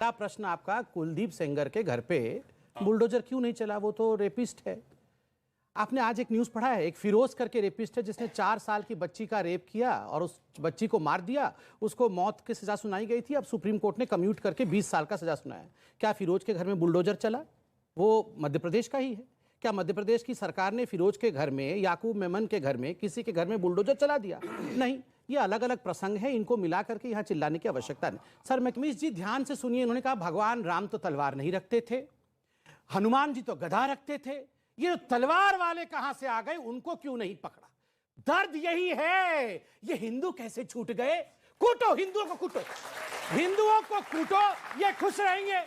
पहला प्रश्न आपका, कुलदीप सेंगर के घर पे बुलडोजर क्यों नहीं चला? वो तो रेपिस्ट है। आपने आज एक न्यूज पढ़ा है, एक फिरोज करके रेपिस्ट है जिसने 4 साल की बच्ची का रेप किया और उस बच्ची को मार दिया। उसको मौत की सजा सुनाई गई थी, अब सुप्रीम कोर्ट ने कम्यूट करके 20 साल का सजा सुनाया। क्या फिरोज के घर में बुलडोजर चला? वो मध्य प्रदेश का ही है। क्या मध्य प्रदेश की सरकार ने फिरोज के घर में, याकूब मेमन के घर में, किसी के घर में बुलडोजर चला दिया? नहीं। ये अलग अलग प्रसंग है, इनको मिला करके यहाँ चिल्लाने की आवश्यकता नहीं। सर मकमीश जी ध्यान से सुनिए, इन्होंने कहा भगवान राम तो तलवार नहीं रखते थे, हनुमान जी तो गदा रखते थे, ये तलवार वाले कहां से आ गए, उनको क्यों नहीं पकड़ा? दर्द यही है। ये हिंदू कैसे छूट गए? कूटो हिंदुओं को, कूटो हिंदुओं को, कूटो, ये खुश रहेंगे।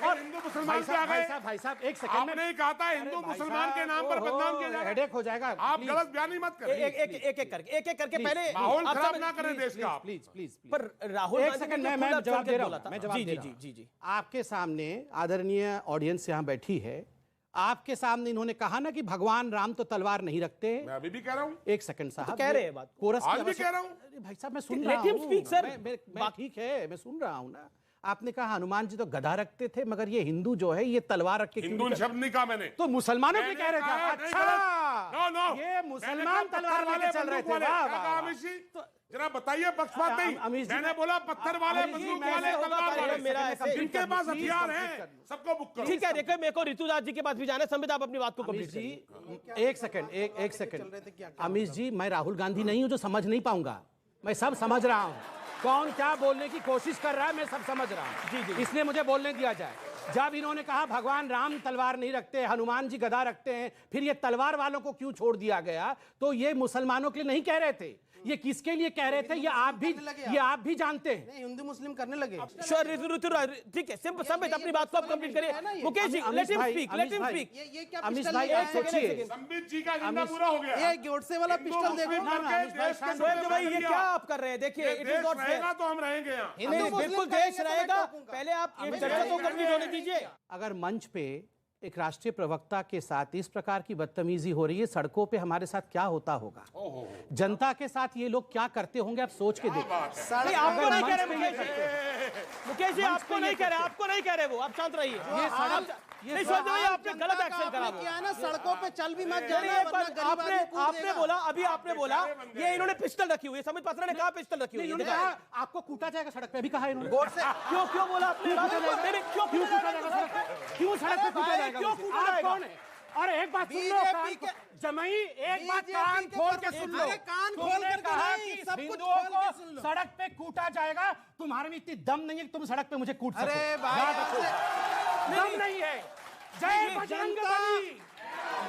और हिंदू मुसलमान पे आ गए। भाई साहब एक सेकंड, आपने ही कहा था हिंदू मुसलमान के नाम पर बदनाम किया जाएगा, हेडेक हो जाएगा। आप गलत बयानी मत करें। एक एक करके पहले माहौल खराब ना करें देश का। Please please. पर राहुल एक सेकंड, मैं जवाब दे रहा हूं, मैं जवाब दे रहा हूं। जी। आपके सामने आदरणीय ऑडियंस यहां बैठी है, आपके सामने इन्होंने कहा ना कि भगवान राम तो तलवार नहीं रखते। मैं अभी भी कह रहा हूं। एक सेकंड साहब, तो कह रहे हैं बात, कोरस आज भी कह रहा हूं। अरे भाई साहब मैं सुन रहा हूं। Let him speak, sir। मैं ठीक है, मैं सुन रहा हूं ना। आपने कहा हनुमान जी तो गदा रखते थे, मगर ये हिंदू जो है ये तलवार रख के क्यों हिंदू शब्द नहीं कहा मैंने, तो मुसलमानों पे कह रहे थे। अच्छा नो, ये मुसलमान तलवार वाले चल रहे थे। जरा बताइए, पक्षपात नहीं। मैंने बोला पत्थर वाले, बंदूक वाले, तलवार वाले, जिनके पास हथियार हैं सबको बुक करो। ठीक है, देखो मेरे को ऋतुराज जी के पास भी जाना है। संबित आप अपनी बात को कंप्लीट जी। कीजिए। एक सेकंड अमीश जी, मैं राहुल गांधी नहीं हूं जो समझ नहीं पाऊंगा। मैं सब समझ रहा हूं, कौन क्या बोलने की कोशिश कर रहा है मैं सब समझ रहा हूं। जी, इसलिए मुझे बोलने दिया जाए। जब इन्होंने कहा भगवान राम तलवार नहीं रखते, हनुमान जी गदा रखते हैं, फिर ये तलवार वालों को क्यों छोड़ दिया गया, तो ये मुसलमानों के लिए नहीं कह रहे थे, ये किसके लिए कह रहे थे ये आप भी जानते हैं। हिंदू मुस्लिम करने लगे। ठीक है, संबित अपनी बात को आप कंप्लीट करिए। Mukesh ji let him speak, let him speak. ये क्या अमीश पिस्टल भाई लेके आप सोचिए, संबित जी का एजेंडा पूरा हो गया। ये गोडसे वाला पिस्टल देखो। भाई ये क्या आप कर रहे हैं? देखिए इट इज नॉट रहेगा तो हम रहेंगे यहाँ। बिल्कुल देश रहेगा। पहले आप एक चर्चा को कंप्लीट होने दीजिए। अगर मंच पे एक राष्ट्रीय प्रवक्ता के साथ इस प्रकार की बदतमीजी हो रही है, सड़कों पे हमारे साथ क्या होता होगा, जनता के साथ ये लोग क्या करते होंगे, आप सोच के देखिए। आपको नहीं कह रहे मुकेश जी, आपको नहीं कह रहे, आपको नहीं कह रहे वो, आप शांत रहिए। नहीं सोच रहे, आपने गलत एक्शन करा। क्या ना, सड़कों पे चल भी मत जाना। आपने बोला, अभी आपने बोला ये इन्होंने पिस्टल रखी हुई है। संबित पात्रा ने कहा पिस्टल रखी हुई है। इन्होंने कहा आपको कूटा जाएगा सड़क पे, अभी कहा इन्होंने। क्यों बोला आपने? क्यों कूटा जाएगा सड़क पे? क्यों सड़क पे कूटा जाएगा? आप कौन है? और एक बात सुन लो जमई, एक बात कान खोल के सुन लो। कान खोल कर कहा कि हिंदुओं को सड़क पे कूटा जाएगा, तुम्हारे में इतनी दम नहीं है कि तुम सड़क पे मुझे कूट सको। अरे भाई दम नहीं है। जय बजरंग बली,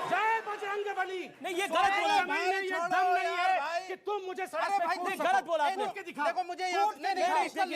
जय बजरंग बली। नहीं ये गलत बोला, ये दम नहीं है कि तुम मुझे सड़क पे कूट सको। गलत बोला आपने। देखो मुझे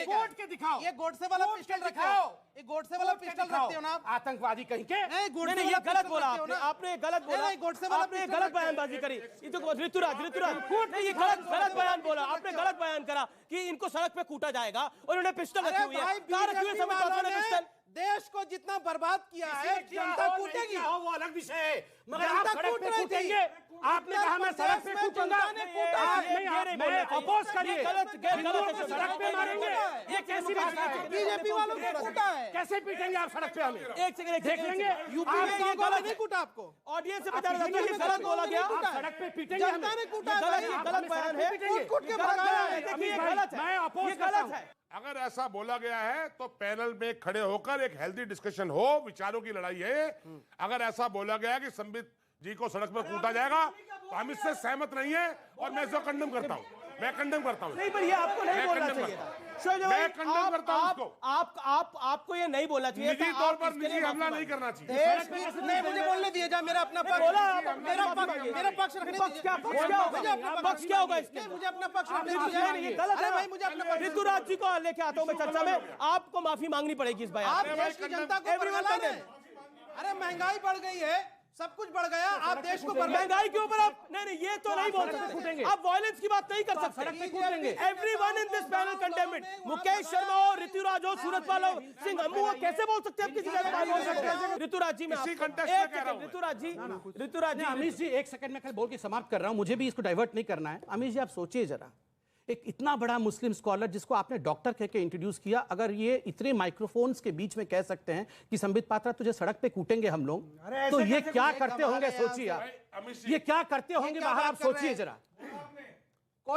कोर्ट के दिखाओ। ये गोडसे वाला पिस्टल दिखाओ। ये गोडसे वाला पिस्टल रखते हो ना आप, आतंकवादी कहीं के। नहीं ये गलत बोला आपने गलत बोला। गोडसे वाला आपने गलत बयानबाजी करी। ये तो ऋतुराज नहीं, ये गलत बयान बोला आपने, गलत बयान करा कि इनको सड़क पे कूटा जाएगा और उन्होंने पिस्टल रखी हुई है। कहां रखी हुई है संबित पात्रा ने पिस्टल? देश को जितना बर्बाद किया है, जनता कूटेगी। वो अलग विषय है, मगर आप सड़क पे कूटेंगे। आपने कहा मैं सड़क पे कूटूंगा, मैं अपोज करिए। सड़क पे मारेंगे, ये कैसी बात है? बीजेपी वालों को कूटा है, कैसे पीटेंगे आप सड़क पे? हमें एक सेकंड देख लेंगे। यूपी में ये गलत नहीं कूटा आपको। ऑडियंस से बता रहा था ये गलत बोला गया। सड़क पे पीटेंगे, जनता ने कूटा है। गलत बयान है, कूट के भगाया है। देखिए गलत है, मैं अपोज ये गलत है। अगर ऐसा बोला गया है तो पैनल में खड़े होकर एक हेल्दी डिस्कशन हो, विचारों की लड़ाई है। अगर ऐसा बोला गया कि संबित जी को सड़क पर कूटा जाएगा तो हम इससे सहमत नहीं है और मैं इसको कंडेम करता हूं। मैं कंडेम करता हूं। नहीं पर ये आपको नहीं बोलना चाहिए था। मैं कंडेम करता हूं उसको। आपको ये नहीं बोलना चाहिए। निजी तौर पर निजी हमला नहीं करना चाहिए। नहीं मुझे बोलने दिया जाए, मेरा अपना पक्ष, मेरा पक्ष रखने दीजिए। पक्ष क्या होगा इसके? मुझे अपना पक्ष रखने दीजिए। गलत है भाई, मुझे अपना पक्ष। ऋतुराज जी को लेके आता हूं मैं चर्चा में। आपको माफी मांगनी पड़ेगी इस बयान। आप देश की जनता को बरगला रहे हैं। अरे महंगाई बढ़ गई है, सब कुछ बढ़ गया, आप देश को महंगाई के ऊपर आप नहीं ये तो नहीं बोल सकते। आप वायलेंस की बात नहीं कर सकते। Everyone in this panel condemn it. Mukesh Sharma हो, ऋतुराज हो, सूरजपाल हो, सिंह अम्मू हो, कैसे बोल सकते हैं? किसी जगह बोल सकते हैं? ऋतुराज जी, ऋतुराज जी, अमीश जी एक सेकंड में बोल के समाप्त कर रहा हूं, मुझे भी इसको डाइवर्ट नहीं करना है। अमीश जी आप सोचिए जरा, एक इतना बड़ा मुस्लिम स्कॉलर जिसको आपने डॉक्टर कह के इंट्रोड्यूस किया, अगर ये इतने माइक्रोफोन्स के बीच में कह सकते हैं कि संबित पात्रा तुझे सड़क पे कूटेंगे हम लोग, तो ये क्या करते होंगे सोचिए आप, ये क्या करते होंगे बाहर आप सोचिए जरा।